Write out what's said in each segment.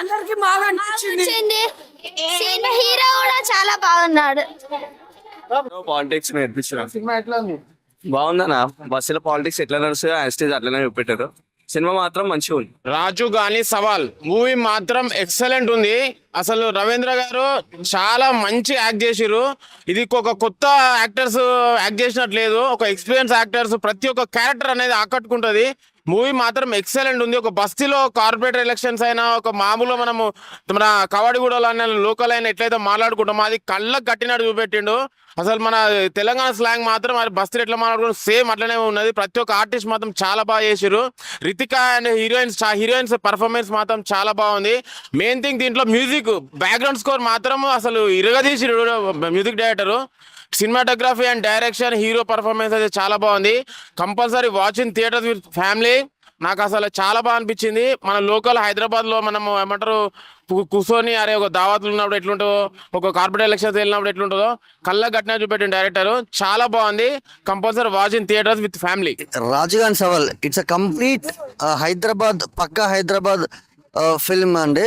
అందరికి బాగా అనిపించింది. హీరో కూడా చాలా బాగున్నాడు. పాలిటిక్స్ నేర్పించిన సినిమా ఎట్లా ఉంది? బాగుందన్నా. బస్సులో పాలిటిక్స్ ఎట్లా నడుస్తుందో యాస్టేజ్ అట్లనే చూపెట్టారు. సినిమా మాత్రం మంచిగా ఉంది. రాజు గాని సవాల్ మూవీ మాత్రం ఎక్సలెంట్ ఉంది. అసలు రవీంద్ర గారు చాలా మంచి యాక్ట్ చేసిర్రు. ఇది ఒక కొత్త యాక్టర్స్ యాక్ట్ చేసినట్లేదు, ఒక ఎక్స్పీరియన్స్ యాక్టర్స్. ప్రతి ఒక్క క్యారెక్టర్ అనేది ఆకట్టుకుంటది. మూవీ మాత్రం ఎక్సలెంట్ ఉంది. ఒక బస్తీలో కార్పొరేటర్ ఎలక్షన్స్ అయినా, ఒక మామూలుగా మనము మన కవాడిగూడలో అయినా లోకల్ అయినా ఎట్లయితే మాట్లాడుకుంటామో అది కళ్ళకు కట్టినట్టు చూపెట్టిండు. అసలు మన తెలంగాణ స్లాంగ్ మాత్రం అది బస్తీలు ఎట్లా మాట్లాడుకుంటాం సేమ్ అట్లనే ఉన్నది. ప్రతి ఒక్క ఆర్టిస్ట్ మాత్రం చాలా బాగా చేసిర్రు. రితిక అండ్ హీరోయిన్స్ పర్ఫార్మెన్స్ మాత్రం చాలా బాగుంది. మెయిన్ థింగ్ దీంట్లో మ్యూజిక్ బ్యాక్గ్రౌండ్ స్కోర్ మాత్రం అసలు ఇరగదీసిరు music director. Cinematography and direction, hero performance అయితే చాలా బాగుంది. Compulsory watch in theatres with family. నాకు అసలు చాలా బాగా అనిపించింది. మన లోకల్ హైదరాబాద్ లో మనము ఏమంటారు కూర్చొని అరే ఒక దావత్లు ఉన్నప్పుడు ఎట్లుంటుందో, ఒక కార్పొరేట్ ఎలక్షన్స్ వెళ్ళినప్పుడు ఎట్లుంటుందో కళ్ళ గట్టిన చూపెట్టిన డైరెక్టర్. చాలా బాగుంది. Compulsory watch in theatres with family. రాజుగాన్ సవాల్ ఇట్స్ అ కంప్లీట్ హైదరాబాద్, పక్కా హైదరాబాద్ ఫిల్మ్ అండి.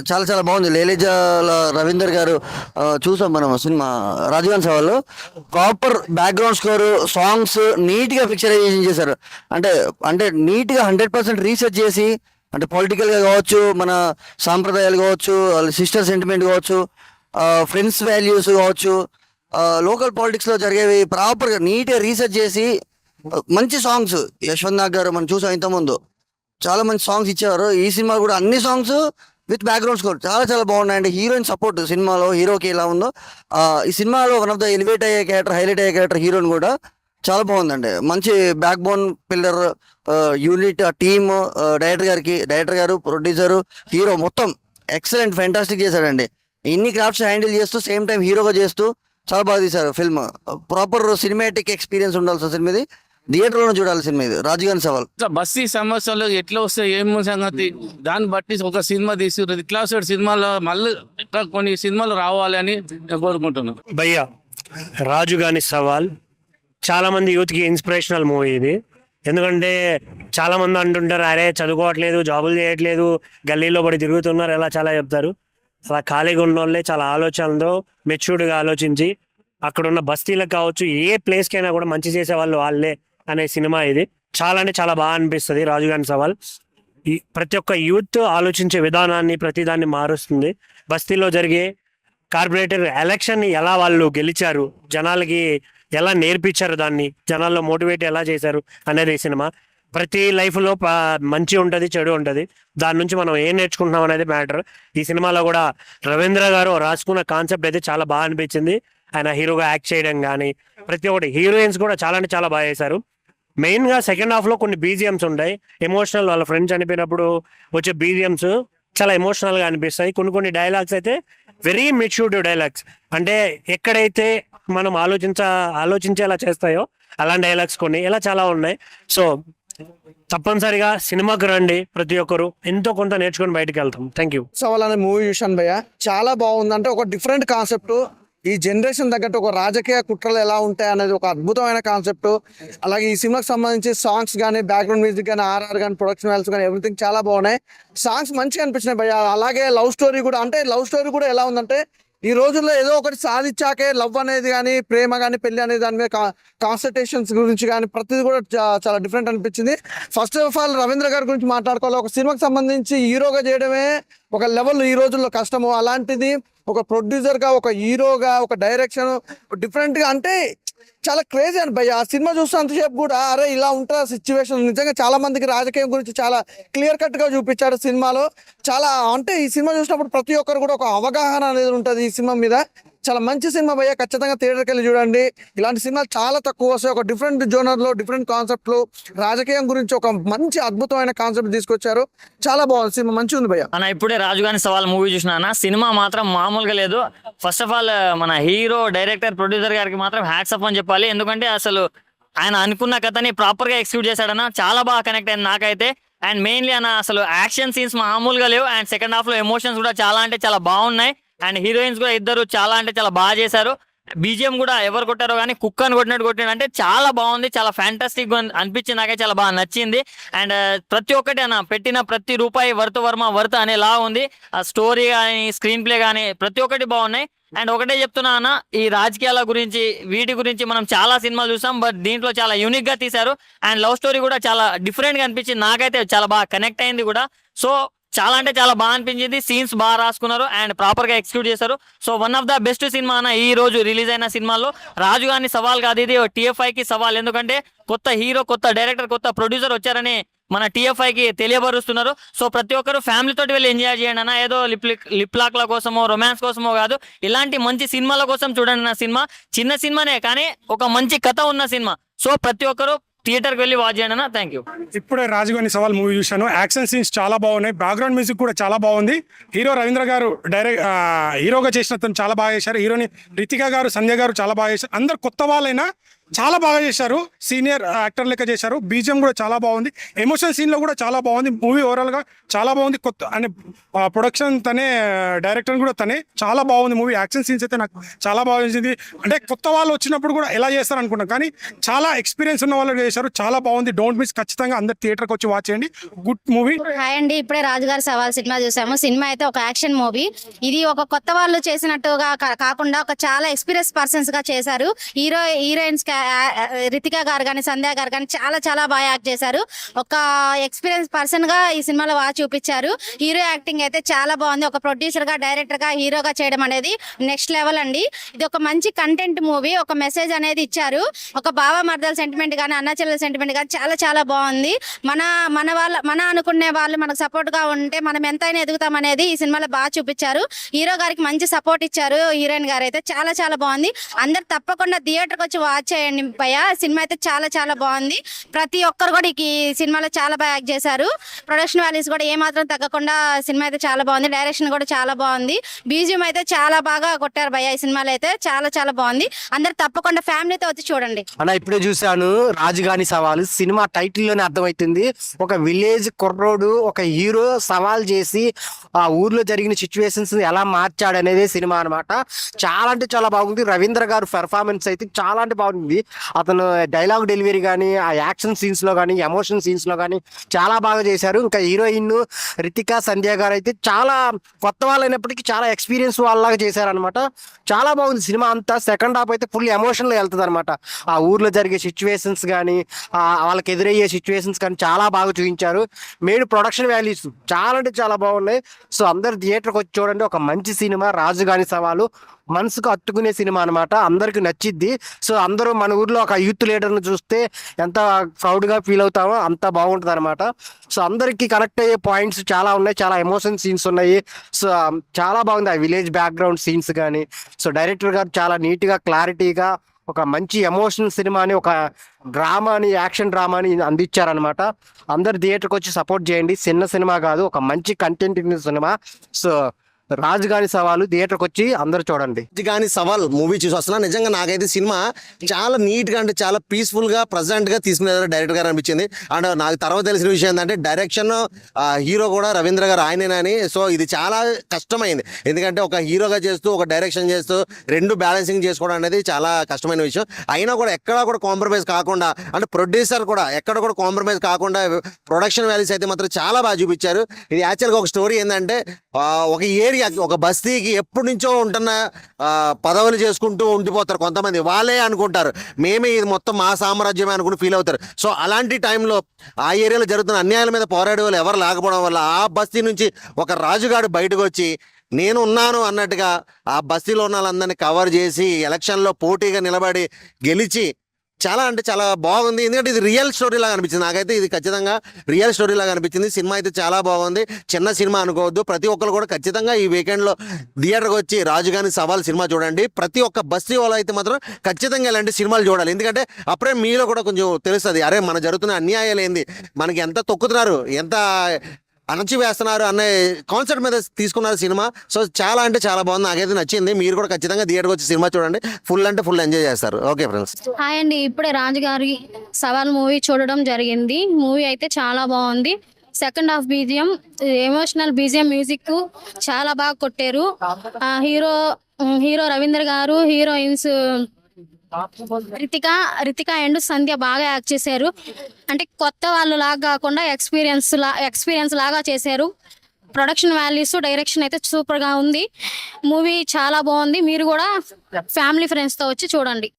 చాలా చాలా బాగుంది. లేలేజాల రవీందర్ గారు చూసాం మనం సినిమా రాజుగాన్ సవాల్. ప్రాపర్ బ్యాక్గ్రౌండ్ స్కోర్, సాంగ్స్ నీట్గా పిక్చరైజేషన్ చేశారు. అంటే అంటే నీట్గా 100% రీసెర్చ్ చేసి, అంటే పొలిటికల్గా కావచ్చు, మన సాంప్రదాయాలు కావచ్చు, సిస్టర్ సెంటిమెంట్ కావచ్చు, ఫ్రెండ్స్ వాల్యూస్ కావచ్చు, లోకల్ పాలిటిక్స్లో జరిగేవి ప్రాపర్గా నీట్గా రీసెర్చ్ చేసి మంచి సాంగ్స్. యశ్వంత్ నాగ్ గారు మనం చూసాం ఇంతకుముందు, చాలా మంచి సాంగ్స్ ఇచ్చారు. ఈ సినిమా కూడా అన్ని సాంగ్స్ విత్ బ్యాక్గ్రౌండ్ స్కోర్ చాలా చాలా బాగున్నాయండి. హీరోయిన్ సపోర్ట్ సినిమాలో హీరోకి ఎలా ఉందో ఈ సినిమాలో వన్ ఆఫ్ ద ఎలివేట్ అయ్యే క్యారెక్టర్, హైలైట్ అయ్యే క్యారెక్టర్ హీరోయిన్ కూడా చాలా బాగుందండి. మంచి back bone pillar unit team. Director గారు, ప్రొడ్యూసరు, హీరో మొత్తం ఎక్సలెంట్ ఫ్యాంటాస్టిక్ చేశాడండి. ఇన్ని క్రాఫ్ట్స్ హ్యాండిల్ చేస్తూ సేమ్ టైం హీరోగా చేస్తూ చాలా బాగా తీశారు ఫిల్మ్. ప్రాపర్ సినిమాటిక్ ఎక్స్పీరియన్స్ ఉండాల్సిన సినిమా ఇది. థియేటర్లో చూడాలి సినిమా ఇది రాజుగాన్ సవాల్. బస్తీ సమస్యలు ఎట్లా వస్తాయి ఏం సంగతి దాన్ని బట్టి ఒక సినిమా తీసి ఇట్లా సినిమాలో మళ్ళీ ఇట్లా కొన్ని సినిమాలు రావాలి అని నేను కోరుకుంటున్నాను. భయ్యా రాజుగాని సవాల్ చాలా మంది యూత్కి ఇన్స్పిరేషనల్ మూవీ ఇది. ఎందుకంటే చాలా మంది అంటుంటారు అరే చదువుకోవట్లేదు, జాబులు చేయట్లేదు, గల్లీలో పడి తిరుగుతున్నారు, ఎలా చాలా చెప్తారు. అలా ఖాళీగా ఉన్న వాళ్ళే చాలా ఆలోచనలతో మెచ్యూర్డ్గా ఆలోచించి అక్కడ ఉన్న బస్తీలకు కావచ్చు, ఏ ప్లేస్కైనా కూడా మంచి చేసే వాళ్ళు వాళ్ళే అనే సినిమా ఇది. చాలా అంటే చాలా బాగా అనిపిస్తుంది రాజుగాని సవాల్. ఈ ప్రతి ఒక్క యూత్ ఆలోచించే విధానాన్ని ప్రతిదాన్ని మారుస్తుంది. బస్తీలో జరిగే కార్పొరేటర్ ఎలక్షన్ని ఎలా వాళ్ళు గెలిచారు, జనాలకి ఎలా నేర్పించారు, దాన్ని జనాల్లో మోటివేట్ ఎలా చేశారు అనేది ఈ సినిమా. ప్రతి లైఫ్లో మంచి ఉంటుంది, చెడు ఉంటుంది. దాని నుంచి మనం ఏం నేర్చుకుంటున్నాం అనేది మ్యాటర్. ఈ సినిమాలో కూడా రవీంద్ర గారు రాసుకున్న కాన్సెప్ట్ అయితే చాలా బాగా అనిపించింది. ఆయన హీరోగా యాక్ట్ చేయడం కానీ ప్రతి ఒక్కటి, హీరోయిన్స్ కూడా చాలా అంటే చాలా బాగా చేశారు. మెయిన్గా సెకండ్ హాఫ్లో కొన్ని బీజిఎమ్స్ ఉంటాయి ఎమోషనల్. వాళ్ళ ఫ్రెండ్స్ చనిపోయినప్పుడు వచ్చే బీజిఎమ్స్ చాలా ఎమోషనల్గా అనిపిస్తాయి. కొన్ని డైలాగ్స్ అయితే వెరీ మెచ్యూర్డ్ డైలాగ్స్. అంటే ఎక్కడైతే మనం ఆలోచించేలా చేస్తాయో అలాంటి డైలాగ్స్ కొన్ని ఇలా చాలా ఉన్నాయి. సో తప్పనిసరిగా సినిమాకి రండి, ప్రతి ఒక్కరు ఎంతో కొంత నేర్చుకొని బయటకు వెళ్తాం. Thank you. సవాల్ అనే మూవీ చూశాను భయ్య, చాలా బాగుంది. అంటే ఒక డిఫరెంట్ కాన్సెప్ట్, ఈ జనరేషన్ తగ్గట్టు ఒక రాజకీయ కుట్రలు ఎలా ఉంటాయి అనేది ఒక అద్భుతమైన కాన్సెప్ట్. అలాగే ఈ సినిమాకి సంబంధించి సాంగ్స్ కానీ, బ్యాక్గ్రౌండ్ మ్యూజిక్ కానీ, ఆర్ఆర్ కానీ, ప్రొడక్షన్ వాల్యూస్ కానీ ఎవ్రీథింగ్ చాలా బాగున్నాయి. సాంగ్స్ మంచిగా అనిపించినాయి భయ్య. అలాగే లవ్ స్టోరీ కూడా, అంటే లవ్ స్టోరీ కూడా ఎలా ఉందంటే ఈ రోజుల్లో ఏదో ఒకటి సాధించాకే లవ్ అనేది కానీ, ప్రేమ కానీ, పెళ్లి అనేది దాని మీద కాన్సన్ట్రేషన్స్ గురించి కానీ ప్రతిదీ కూడా చాలా డిఫరెంట్ అనిపించింది. ఫస్ట్ ఆఫ్ ఆల్ రవీంద్ర గారి గురించి మాట్లాడుకోవాలి. ఒక సినిమాకి సంబంధించి హీరోగా చేయడమే ఒక లెవెల్ ఈ రోజుల్లో కష్టము. అలాంటిది ఒక ప్రొడ్యూసర్గా, ఒక హీరోగా, ఒక డైరెక్షన్ డిఫరెంట్గా, అంటే చాలా క్రేజీ అని భయ్య. ఆ సినిమా చూస్తున్నంతసేపు కూడా అరే ఇలా ఉంటా సిచ్యువేషన్. నిజంగా చాలా మందికి రాజకీయం గురించి చాలా క్లియర్ కట్గా చూపించాడు సినిమాలో. చాలా అంటే ఈ సినిమా చూసినప్పుడు ప్రతి ఒక్కరు కూడా ఒక అవగాహన అనేది ఉంటుంది ఈ సినిమా మీద. చాలా మంచి సినిమా భయ్య, ఖచ్చితంగా థియేటర్కి వెళ్ళి చూడండి. ఇలాంటి సినిమాలు చాలా తక్కువ వస్తాయి. ఒక డిఫరెంట్ జోనర్లో, డిఫరెంట్ కాన్సెప్ట్లో రాజకీయం గురించి ఒక మంచి అద్భుతమైన కాన్సెప్ట్ తీసుకొచ్చారు. చాలా బాగుంది సినిమా, మంచిగా ఉంది భయ్య. అన్న ఇప్పుడే రాజుగాని సవాల్ మూవీ చూసినా, సినిమా మాత్రం మామూలుగా లేదు. ఫస్ట్ ఆఫ్ ఆల్ మన హీరో, డైరెక్టర్, ప్రొడ్యూసర్ గారికి మాత్రం హ్యాట్స్ ఆఫ్ అని చెప్పాలి. ఎందుకంటే అసలు ఆయన అనుకున్న కథని ప్రాపర్ గా ఎక్స్క్యూట్ చేశాడన్న, చాలా బాగా కనెక్ట్ అయింది నాకైతే. అండ్ మెయిన్లీ అన్న అసలు యాక్షన్ సీన్స్ మామూలుగా లేవు. అండ్ సెకండ్ హాఫ్ లో ఎమోషన్స్ కూడా చాలా అంటే చాలా బాగున్నాయి. అండ్ హీరోయిన్స్ కూడా ఇద్దరు చాలా అంటే చాలా బాగా చేశారు. బీజిఎం కూడా ఎవరు కొట్టారో కానీ కుక్ అని కొట్టినట్టు కొట్టినాడు. అంటే చాలా బాగుంది, చాలా ఫ్యాంటాస్టిక్ అనిపించింది, నాకే చాలా బాగా నచ్చింది. అండ్ ప్రతి ఒక్కటి అన్న పెట్టిన ప్రతి రూపాయి వర్త్ అనేలా ఉంది. ఆ స్టోరీ కానీ స్క్రీన్ ప్లే కానీ ప్రతి ఒక్కటి బాగున్నాయి. అండ్ ఒకటే చెప్తున్నా అన్న, ఈ రాజకీయాల గురించి వీటి గురించి మనం చాలా సినిమాలు చూసాం, బట్ దీంట్లో చాలా యూనిక్ గా తీశారు. అండ్ లవ్ స్టోరీ కూడా చాలా డిఫరెంట్ గా అనిపించింది, నాకైతే చాలా బాగా కనెక్ట్ అయింది కూడా. సో చాలా అంటే చాలా బాగా అనిపించింది. సీన్స్ బాగా రాసుకున్నారు అండ్ ప్రాపర్ గా ఎక్స్క్యూట్ చేశారు. So one of the best cinema అన్న ఈ రోజు రిలీజ్ అయిన సినిమాల్లో. రాజు గాని సవాల్ కాదు, ఇది TFI కి సవాల్. ఎందుకంటే కొత్త హీరో, కొత్త డైరెక్టర్, కొత్త ప్రొడ్యూసర్ వచ్చారని మన TFI కి తెలియపరుస్తున్నారు. సో ప్రతి ఒక్కరు ఫ్యామిలీ తోటి వెళ్ళి ఎంజాయ్ చేయండి అన్న. ఏదో లిప్ లాక్ల కోసమో రొమాన్స్ కోసమో కాదు, ఇలాంటి మంచి సినిమాల కోసం చూడండి నా సినిమా. చిన్న సినిమానే కానీ ఒక మంచి కథ ఉన్న సినిమా. సో ప్రతి ఒక్కరు థియేటర్కి వెళ్ళి వాచ్ చేయండి అన్న. Thank you. ఇప్పుడే రాజుగాని సవాల్ మూవీ చూశాను. యాక్షన్ సీన్స్ చాలా బాగున్నాయి, బ్యాక్గ్రౌండ్ మ్యూజిక్ కూడా చాలా బాగుంది. హీరో రవీంద్ర గారు హీరోగా చేసిన అతను చాలా బాగా చేశారు. హీరోని రితికా గారు, సంధ్య గారు చాలా బాగా చేశారు. అందరు కొత్త వాళ్ళైనా చాలా బాగా చేశారు, సీనియర్ యాక్టర్ లెక్క చేశారు. బీజిఎం కూడా చాలా బాగుంది, ఎమోషన్ సీన్ లో కూడా చాలా బాగుంది. మూవీ ఓవరాల్ గా చాలా బాగుంది. కొత్త అనే ప్రొడక్షన్ తనే, డైరెక్టర్ కూడా తనే. చాలా బాగుంది మూవీ. యాక్షన్ సీన్స్ అయితే నాకు చాలా బాగా నచ్చింది. అంటే కొత్త వాళ్ళు వచ్చినప్పుడు కూడా ఎలా చేస్తారు అనుకున్నాం, కానీ చాలా ఎక్స్పీరియన్స్ ఉన్న వాళ్ళు చేశారు. చాలా బాగుంది. డోంట్ మిస్, ఖచ్చితంగా అందరు థియేటర్కి వచ్చి వాచ్ చేయండి. Good movie. హాయ్ అండి, ఇప్పుడే రాజుగారి సవాల్ సినిమా చూసాము. సినిమా అయితే ఒక యాక్షన్ మూవీ. ఇది ఒక కొత్త వాళ్ళు చేసినట్టుగా కాకుండా ఒక చాలా ఎక్స్పీరియన్స్ పర్సన్స్ గా చేశారు. హీరోయిన్స్ రితికా గారు కానీ సంధ్య గారు కానీ చాలా చాలా బాగా యాక్ట్ చేశారు. ఒక ఎక్స్పీరియన్స్ పర్సన్ గా ఈ సినిమాలో బాగా చూపించారు. హీరో యాక్టింగ్ అయితే చాలా బాగుంది. ఒక ప్రొడ్యూసర్ గా, డైరెక్టర్ గా, హీరోగా చేయడం అనేది నెక్స్ట్ లెవెల్ అండి. ఇది ఒక మంచి కంటెంట్ మూవీ. ఒక మెసేజ్ అనేది ఇచ్చారు. ఒక బావ మర్దల సెంటిమెంట్ కానీ, అన్న చెల్లెల సెంటిమెంట్ కానీ చాలా చాలా బాగుంది. మన అనుకునే వాళ్ళు మనకు సపోర్ట్ గా ఉంటే మనం ఎంతైనా ఎదుగుతాం అనేది ఈ సినిమాలో బాగా చూపించారు. హీరో గారికి మంచి సపోర్ట్ ఇచ్చారు. హీరోయిన్ గారు అయితే చాలా చాలా బాగుంది. అందరు తప్పకుండా థియేటర్కి వచ్చి వాచ్ చేయండి భయ్యా. సినిమా అయితే చాలా చాలా బాగుంది. ప్రతి ఒక్కరు కూడా ఈ సినిమాలో చాలా బాగా యాక్ట్ చేశారు. ప్రొడక్షన్ వాల్యూస్ కూడా ఏమాత్రం తగ్గకుండా సినిమా అయితే చాలా బాగుంది. డైరెక్షన్ కూడా చాలా బాగుంది. బీజిఎం అయితే చాలా బాగా కొట్టారు భయ్యా. ఈ సినిమాలో అయితే చాలా చాలా బాగుంది. అందరు తప్పకుండా ఫ్యామిలీతో వచ్చి చూడండి అన్న. ఇప్పుడే చూశాను రాజుగాని సవాల్ సినిమా. టైటిల్ లోనే అర్థమవుతుంది, ఒక విలేజ్ కుర్రోడు ఒక హీరో సవాల్ చేసి ఆ ఊర్లో జరిగిన సిచ్యువేషన్స్ ఎలా మార్చాడు అనేది సినిమా అనమాట. చాలా అంటే చాలా బాగుంది. రవీంద్ర గారు పెర్ఫార్మెన్స్ అయితే చాలా అంటే బాగుంది. అతను డైలాగ్ డెలివరీ కానీ, ఆ యాక్షన్ సీన్స్ లో కానీ, ఎమోషన్ సీన్స్ లో కానీ చాలా బాగా చేశారు. ఇంకా హీరోయిన్ రితికా, సంధ్య గారు అయితే చాలా కొత్త వాళ్ళు అయినప్పటికీ చాలా ఎక్స్పీరియన్స్ వాళ్ళలాగా చేశారనమాట. చాలా బాగుంది సినిమా అంతా. సెకండ్ హాఫ్ అయితే ఫుల్ ఎమోషన్ లో వెళ్తుంది అనమాట. ఆ ఊర్లో జరిగే సిచ్యువేషన్స్ కానీ, వాళ్ళకి ఎదురయ్యే సిచ్యువేషన్స్ కానీ చాలా బాగా చూపించారు. మెయిన్ ప్రొడక్షన్ వాల్యూస్ చాలా అంటే చాలా బాగున్నాయి. సో అందరు థియేటర్కి వచ్చి చూడండి. ఒక మంచి సినిమా రాజుగాని సవాలు. మనసుకు హత్తుకునే సినిమా అనమాట. అందరికి నచ్చిద్ది. సో అందరూ మన ఊర్లో ఒక యూత్ లీడర్ని చూస్తే ఎంత ప్రౌడ్గా ఫీల్ అవుతామో అంత బాగుంటుంది అనమాట. సో అందరికి కనెక్ట్ అయ్యే పాయింట్స్ చాలా ఉన్నాయి, చాలా ఎమోషన్ సీన్స్ ఉన్నాయి. సో చాలా బాగుంది ఆ విలేజ్ బ్యాక్గ్రౌండ్ సీన్స్ కానీ. సో డైరెక్టర్ గారు చాలా నీట్గా, క్లారిటీగా ఒక మంచి ఎమోషనల్ సినిమాని, ఒక డ్రామాని, యాక్షన్ డ్రామాని అందించారనమాట. అందరు థియేటర్కి వచ్చి సపోర్ట్ చేయండి. చిన్న సినిమా కాదు, ఒక మంచి కంటెంట్ సినిమా. సో రాజుగాని సవాలు థియేటర్కి వచ్చి అందరు చూడండి. రాజుగాని సవాల్ మూవీ చూసి వస్తున్నా. నిజంగా నాకైతే సినిమా చాలా నీట్ గా, అంటే చాలా పీస్ఫుల్ గా, ప్రజెంట్ గా తీసుకునేది డైరెక్టర్ గారు అనిపించింది. అండ్ నాకు తర్వాత తెలిసిన విషయం ఏంటంటే డైరెక్షన్ హీరో కూడా రవీంద్ర గారు ఆయనేనని. సో ఇది చాలా కష్టమైంది, ఎందుకంటే ఒక హీరోగా చేస్తూ ఒక డైరెక్షన్ చేస్తూ రెండు బ్యాలెన్సింగ్ చేసుకోవడం అనేది చాలా కష్టమైన విషయం. అయినా కూడా ఎక్కడా కూడా కాంప్రమైజ్ కాకుండా, అంటే ప్రొడ్యూసర్ కూడా ఎక్కడ కూడా కాంప్రమైజ్ కాకుండా ప్రొడక్షన్ వాల్యూస్ అయితే మాత్రం చాలా బాగా చూపించారు. ఇది యాక్చువల్గా ఒక స్టోరీ ఏంటంటే ఒక ఒక బస్తీకి ఎప్పటి నుంచో ఉంటున్న పదవులు చేసుకుంటూ ఉండిపోతారు కొంతమంది. వాళ్ళే అనుకుంటారు మేమే ఇది మొత్తం మా సామ్రాజ్యమే అనుకుని ఫీల్ అవుతారు. సో అలాంటి టైంలో ఆ ఏరియాలో జరుగుతున్న అన్యాయాల మీద పోరాడే వాళ్ళు ఎవరు లేకపోవడం వల్ల ఆ బస్తీ నుంచి ఒక రాజుగాడు బయటకు వచ్చి నేను ఉన్నాను అన్నట్టుగా ఆ బస్తీలో ఉన్న వాళ్ళందరినీ కవర్ చేసి ఎలక్షన్లో పోటీగా నిలబడి గెలిచి చాలా అంటే చాలా బాగుంది. ఎందుకంటే ఇది రియల్ స్టోరీ లాగా అనిపించింది నాకైతే. ఇది ఖచ్చితంగా రియల్ స్టోరీ లాగా అనిపించింది. సినిమా అయితే చాలా బాగుంది. చిన్న సినిమా అనుకోవద్దు. ప్రతి ఒక్కరు కూడా ఖచ్చితంగా ఈ వీకెండ్లో థియేటర్కి వచ్చి రాజుగాని సవాల్ సినిమా చూడండి. ప్రతి ఒక్క బస్తీ వాళ్ళు అయితే మాత్రం ఖచ్చితంగా ఇలాంటి సినిమాలు చూడాలి. ఎందుకంటే అప్పుడే మీలో కూడా కొంచెం తెలుస్తుంది, అరే మన జరుగుతున్న అన్యాయాలు ఏంది, మనకి ఎంత తొక్కుతున్నారు, ఎంత అణచివేస్తున్నారు అనే కాన్సెప్ట్ మీద తీసుకున్నారు సినిమా. సో చాలా అంటే చాలా బాగుంది, నాకైతే నచ్చింది. మీరు కూడా ఖచ్చితంగా థియేటర్కి వచ్చి సినిమా చూడండి. ఫుల్ అంటే ఫుల్ ఎంజాయ్ చేస్తారు. Okay friends. హాయ్ అండి, ఇప్పుడే రాజుగారి సవాల్ మూవీ చూడడం జరిగింది. మూవీ అయితే చాలా బాగుంది. Second half BGM, emotional BGM, music చాలా బాగా కొట్టారు. హీరో హీరో రవీంద్ర గారు, హీరోయిన్స్ రితిక అండ్ సంధ్య బాగా యాక్ట్ చేశారు. అంటే కొత్త వాళ్ళు లాగా కాకుండా ఎక్స్పీరియన్స్ లాగా చేశారు. ప్రొడక్షన్ వాల్యూస్, డైరెక్షన్ అయితే సూపర్ గా ఉంది. మూవీ చాలా బాగుంది. మీరు కూడా ఫ్యామిలీ ఫ్రెండ్స్ తో వచ్చి చూడండి.